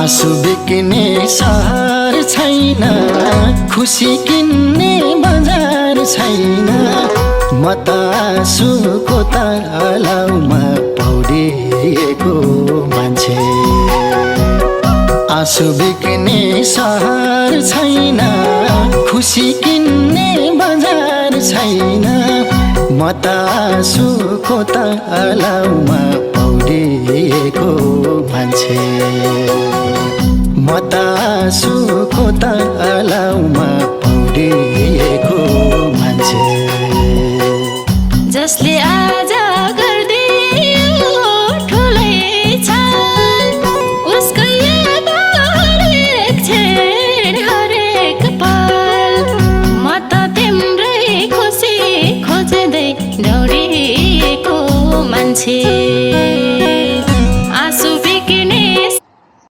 आँसु बिक्ने सहर छैन, खुसी किन्ने बजार छैन। म त आँसुको तलाउमा पौडिएको मान्छे। आँसु बिक्ने सहर छैन, खुसी किन्ने बजार छैन। म त आँसुको तलाउमा पौडिएको मान्छे। म त आँसुको तलाउमा पौडिएको मान्छे। जसले आज गर्दियो ठुलै छ, उसको याद हरेक क्षण हरेक पल। म त तिम्रै खुसी खोज्दै दौडिएको मान्छे।